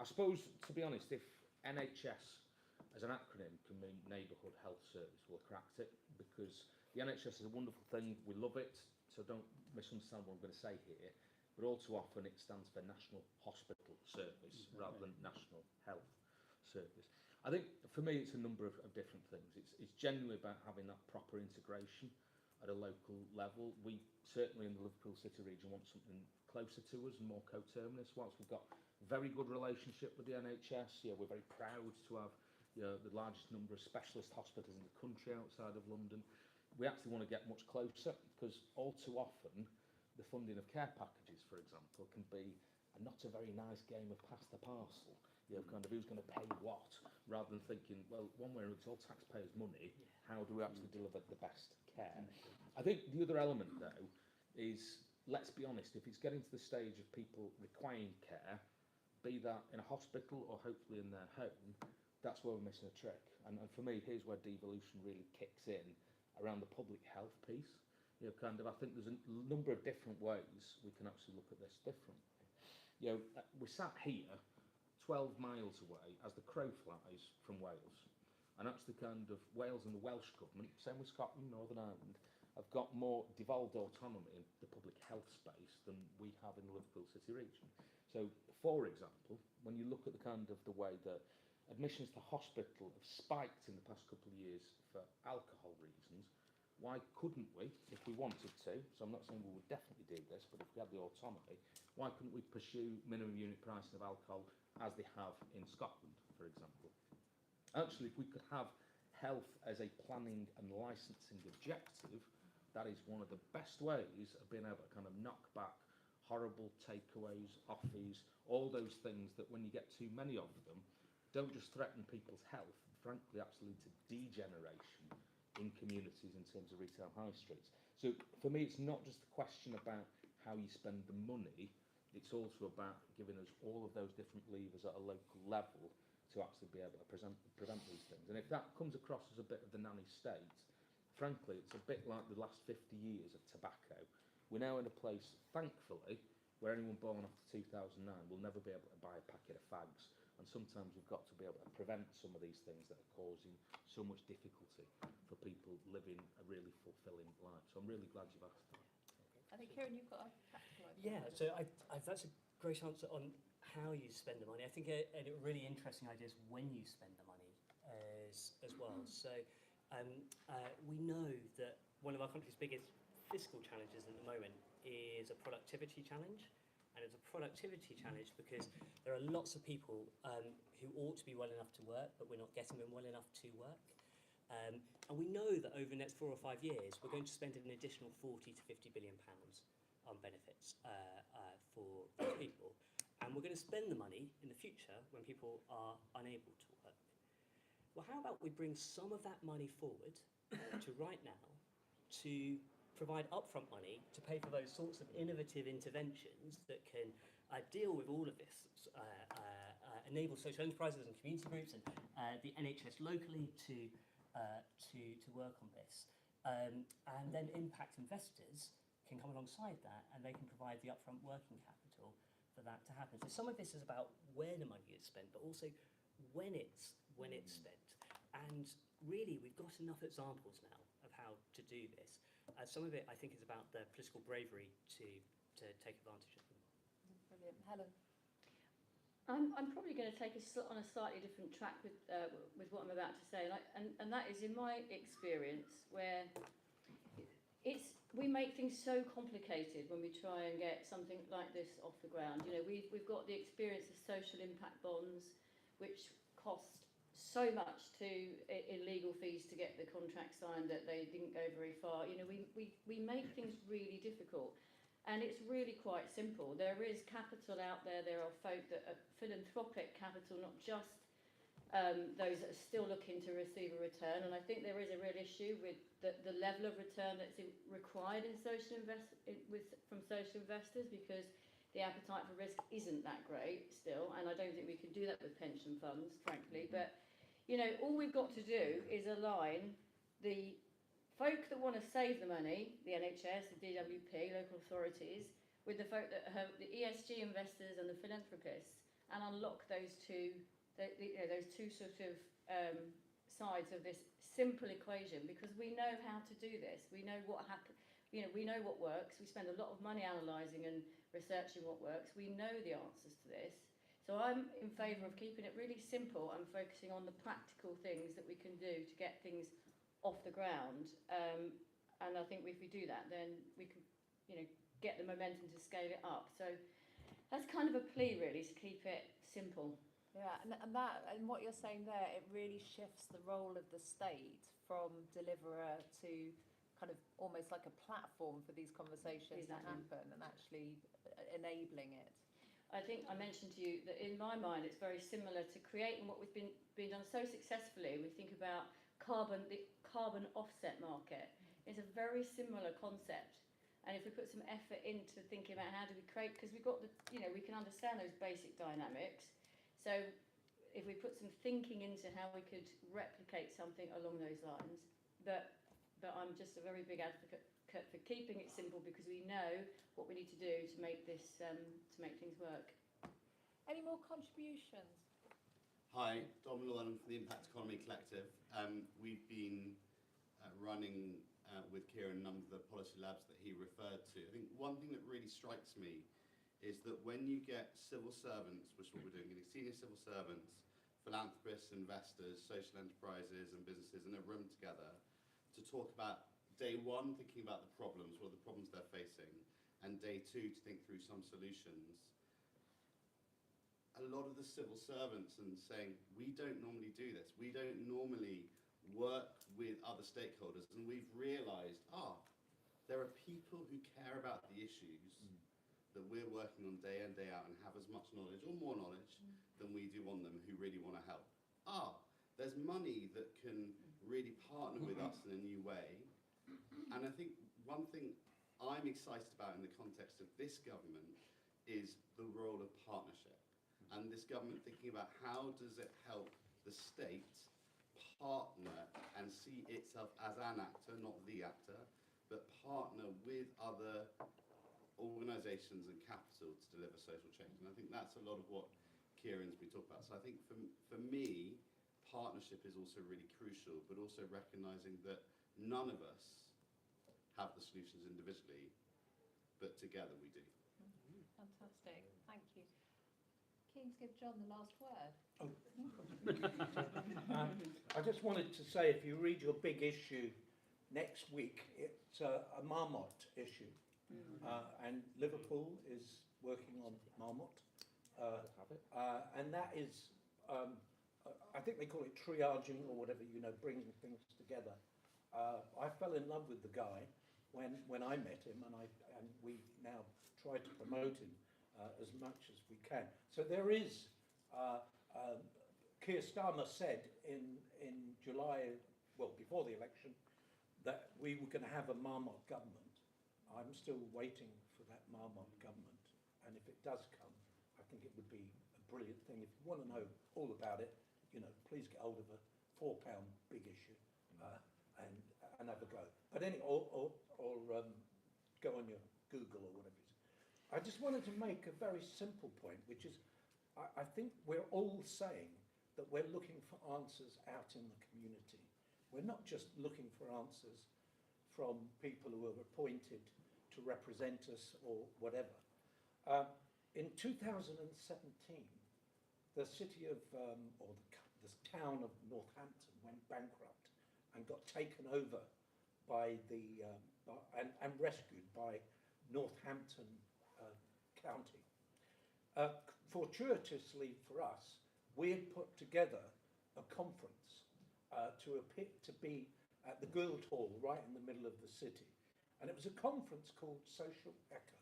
I suppose, to be honest, if NHS as an acronym can mean Neighbourhood Health Service, we'll have cracked it, because the NHS is a wonderful thing, we love it, so don't misunderstand what I'm going to say here, but all too often it stands for National Hospital Service rather than National Health Service. I think for me it's a number of different things. It's genuinely about having that proper integration at a local level. We certainly in the Liverpool City region want something closer to us and more coterminous. Whilst we've got a very good relationship with the NHS, we're very proud to have the largest number of specialist hospitals in the country outside of London. We actually want to get much closer, because all too often the funding of care packages, for example, can be not a very nice game of pass the parcel. Kind of who's going to pay what, rather than thinking, well, one way or another, it's all taxpayers' money. How do we actually deliver the best care? I think the other element, though, is, let's be honest, if it's getting to the stage of people requiring care, be that in a hospital or hopefully in their home, that's where we're missing a trick. And for me, here's where devolution really kicks in around the public health piece. I think there's a number of different ways we can actually look at this differently. We sat here 12 miles away as the crow flies from Wales, and actually Wales and the Welsh government, same with Scotland, Northern Ireland, have got more devolved autonomy in the public health space than we have in the Liverpool City region. So, for example, when you look at the way that admissions to hospital have spiked in the past couple of years for alcohol reasons, why couldn't we, if we wanted to, so I'm not saying we would definitely do this, but if we had the autonomy, why couldn't we pursue minimum unit pricing of alcohol as they have in Scotland, for example? Actually, if we could have health as a planning and licensing objective, that is one of the best ways of being able to kind of knock back horrible takeaways, offies, all those things that when you get too many of them, don't just threaten people's health, frankly actually lead to degeneration in communities in terms of retail high streets. So for me, it's not just a question about how you spend the money, it's also about giving us all of those different levers at a local level to actually be able to prevent these things. And if that comes across as a bit of the nanny state, frankly, it's a bit like the last 50 years of tobacco. We're now in a place, thankfully, where anyone born after 2009 will never be able to buy a packet of fags. And sometimes we've got to be able to prevent some of these things that are causing so much difficulty for people living a really fulfilling life. So I'm really glad you've asked that. I think, Kieran, you've got a practical idea. Yeah, so that's a great answer on how you spend the money. I think a really interesting idea is when you spend the money as well. So we know that one of our country's biggest fiscal challenges at the moment is a productivity challenge. And it's a productivity challenge because there are lots of people who ought to be well enough to work, but we're not getting them well enough to work. And we know that over the next 4 or 5 years, we're going to spend an additional 40 to 50 billion pounds on benefits for those people. And we're going to spend the money in the future when people are unable to work. Well, how about we bring some of that money forward to right now to provide upfront money to pay for those sorts of innovative interventions that can deal with all of this enable social enterprises and community groups and the NHS locally to work on this. And then impact investors can come alongside that, and they can provide the upfront working capital for that to happen. So some of this is about where the money is spent, but also when it's spent. And really, we've got enough examples now of how to do this. Some of it, I think, is about the political bravery to take advantage of them. Brilliant. Helen? I'm probably going to take us on a slightly different track with what I'm about to say, and that is in my experience where we make things so complicated when we try and get something like this off the ground. You know, we've got the experience of social impact bonds, which cost so much in legal fees to get the contract signed that they didn't go very far. You know, we make things really difficult. And it's really quite simple. There is capital out there. There are folk that are philanthropic capital, not just those that are still looking to receive a return. And I think there is a real issue with the level of return that's required in from social investors, because the appetite for risk isn't that great still. And I don't think we can do that with pension funds, frankly. But, you know, all we've got to do is align the folk that want to save the money, the NHS, the DWP, local authorities, with the folk that have the ESG investors and the philanthropists, and unlock those two sort of sides of this simple equation, because we know how to do this. We know what happens. You know, we know what works. We spend a lot of money analysing and researching what works. We know the answers to this. So I'm in favour of keeping it really simple and focusing on the practical things that we can do to get things off the ground, and I think if we do that, then we can, you know, get the momentum to scale it up. So that's kind of a plea, really, to keep it simple. Yeah, and what you're saying there, it really shifts the role of the state from deliverer to kind of almost like a platform for these conversations to happen, and actually enabling it. I think I mentioned to you that in my mind it's very similar to creating what we've been done so successfully. We think about the carbon offset market. It's a very similar concept, and if we put some effort into thinking about how do we create, because we've got we can understand those basic dynamics. So if we put some thinking into how we could replicate something along those lines, but I'm just a very big advocate for keeping it simple, because we know what we need to do to make this to make things work. Any more contributions? Hi, Dom Llewellyn from the Impact Economy Collective. We've been running with Kieron a number of the policy labs that he referred to. I think one thing that really strikes me is that when you get civil servants, which is what we're doing, getting senior civil servants, philanthropists, investors, social enterprises and businesses in a room together to talk about day one, thinking about the problems, what are the problems they're facing, and day two, to think through some solutions. A lot of the civil servants and saying, we don't normally do this. We don't normally work with other stakeholders. And we've realised, there are people who care about the issues that we're working on day in, day out, and have as much knowledge or more knowledge than we do on them, who really want to help. There's money that can really partner with us in a new way. And I think one thing I'm excited about in the context of this government is the role of partnership. And this government thinking about how does it help the state partner and see itself as an actor, not the actor, but partner with other organisations and capital to deliver social change. And I think that's a lot of what Kieron's been talking about. So I think for me, partnership is also really crucial, but also recognising that none of us have the solutions individually, but together we do. Fantastic, thank you. Keen to give John the last word. I just wanted to say, if you read your big issue next week, it's a Marmot issue. And Liverpool is working on Marmot. And that is, I think they call it triaging or whatever, bringing things together. I fell in love with the guy when I met him, and we now try to promote him as much as we can. So there is, Keir Starmer said in July, well, before the election, that we were going to have a Marmot government. I'm still waiting for that Marmot government, and if it does come, I think it would be a brilliant thing. If you want to know all about it, you know, please get hold of a £4 big issue and have a go. But anyway, or go on your Google or whatever it is. I just wanted to make a very simple point, which is I think we're all saying that we're looking for answers out in the community. We're not just looking for answers from people who are appointed to represent us or whatever. In 2017, the city of, the town of Northampton went bankrupt and got taken over by and rescued by Northampton County. Fortuitously for us, we had put together a conference to be at the Guildhall right in the middle of the city. And it was a conference called Social Echo.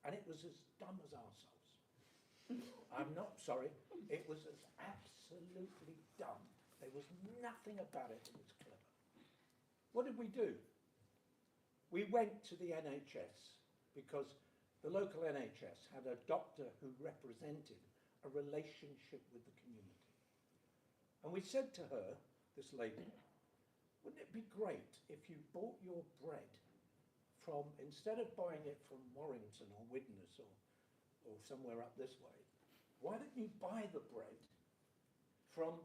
And it was as dumb as arseholes. I'm not sorry, it was as absolutely dumb. There was nothing about it that was clever. What did we do? We went to the NHS because the local NHS had a doctor who represented a relationship with the community. And we said to her, this lady, wouldn't it be great if you bought your bread from, instead of buying it from Warrington or Widnes or somewhere up this way, why don't you buy the bread from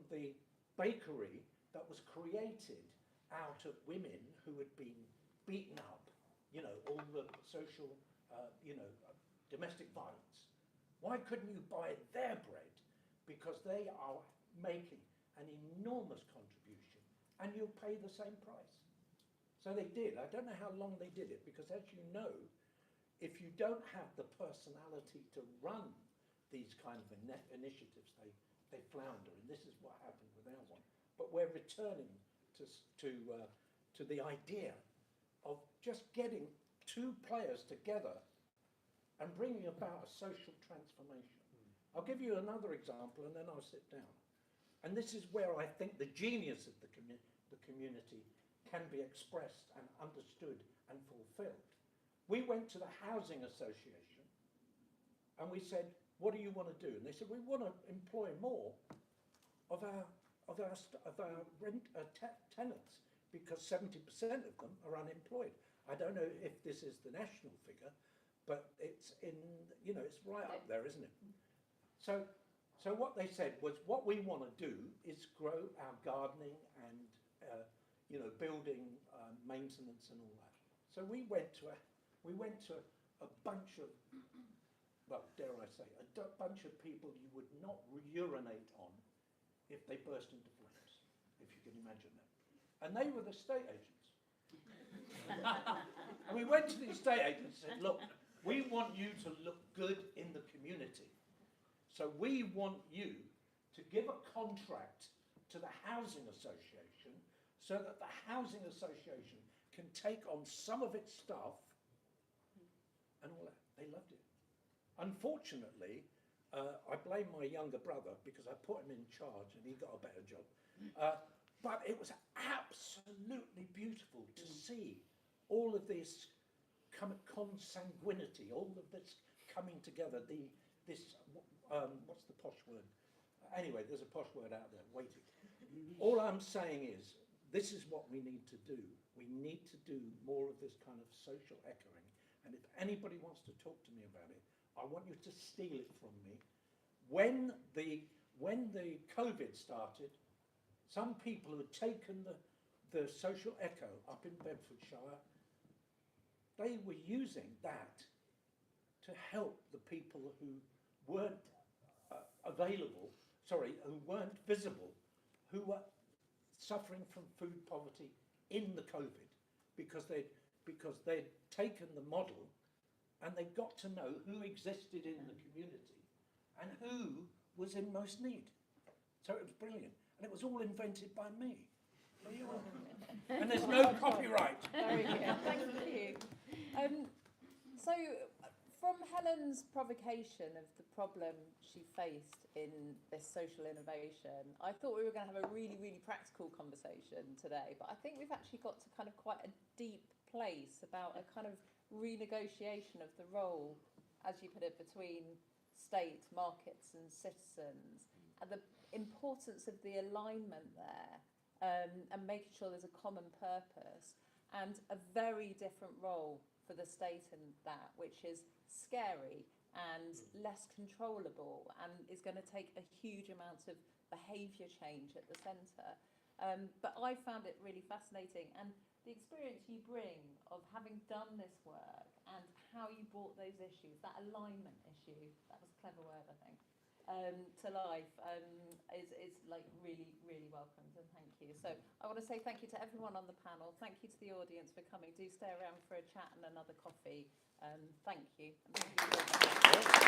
the bakery that was created out of women who had been beaten up, you know, all the social, domestic violence. Why couldn't you buy their bread? Because they are making an enormous contribution and you'll pay the same price. So they did. I don't know how long they did it because, as you know, if you don't have the personality to run these kind of initiatives, they flounder, and this is what happened with our one. But we're returning to the idea of just getting two players together and bringing about a social transformation. I'll give you another example and then I'll sit down. And this is where I think the genius of the community can be expressed and understood and fulfilled. We went to the Housing Association and we said, what do you want to do? And they said, we want to employ more of our tenants because 70% of them are unemployed. I don't know if this is the national figure, but it's it's right up there, isn't it? So what they said was, what we want to do is grow our gardening and building maintenance and all that. So we went to a bunch of, well, dare I say, a bunch of people you would not urinate on if they burst into flames, if you can imagine that. And they were the estate agents. And we went to the estate agents and said, look, we want you to look good in the community. So we want you to give a contract to the Housing Association so that the Housing Association can take on some of its staff and all that. They loved it. Unfortunately, I blame my younger brother because I put him in charge and he got a better job. But it was absolutely beautiful to see all of this consanguinity, all of this coming together, what's the posh word? Anyway, there's a posh word out there, waiting. All I'm saying is, this is what we need to do. We need to do more of this kind of social echoing. And if anybody wants to talk to me about it, I want you to steal it from me. When the COVID started, some people who had taken the social echo up in Bedfordshire, they were using that to help the people who weren't who weren't visible, who were suffering from food poverty in the COVID, because they'd taken the model and they got to know who existed in the community and who was in most need. So it was brilliant. And it was all invented by me. And there's no copyright. Very good, thank you. So, from Helen's provocation of the problem she faced in this social innovation, I thought we were going to have a really, really practical conversation today, but I think we've actually got to kind of quite a deep place about a kind of renegotiation of the role, as you put it, between state, markets and citizens, and the importance of the alignment there, and making sure there's a common purpose and a very different role for the state in that, which is scary and less controllable and is going to take a huge amount of behaviour change at the centre. But I found it really fascinating, and the experience you bring of having done this work and how you brought those issues, that alignment issue, that was a clever word, I think, to life, is like really, really welcomed, and thank you. So I want to say thank you to everyone on the panel. Thank you to the audience for coming. Do stay around for a chat and another coffee. Thank you. And thank you.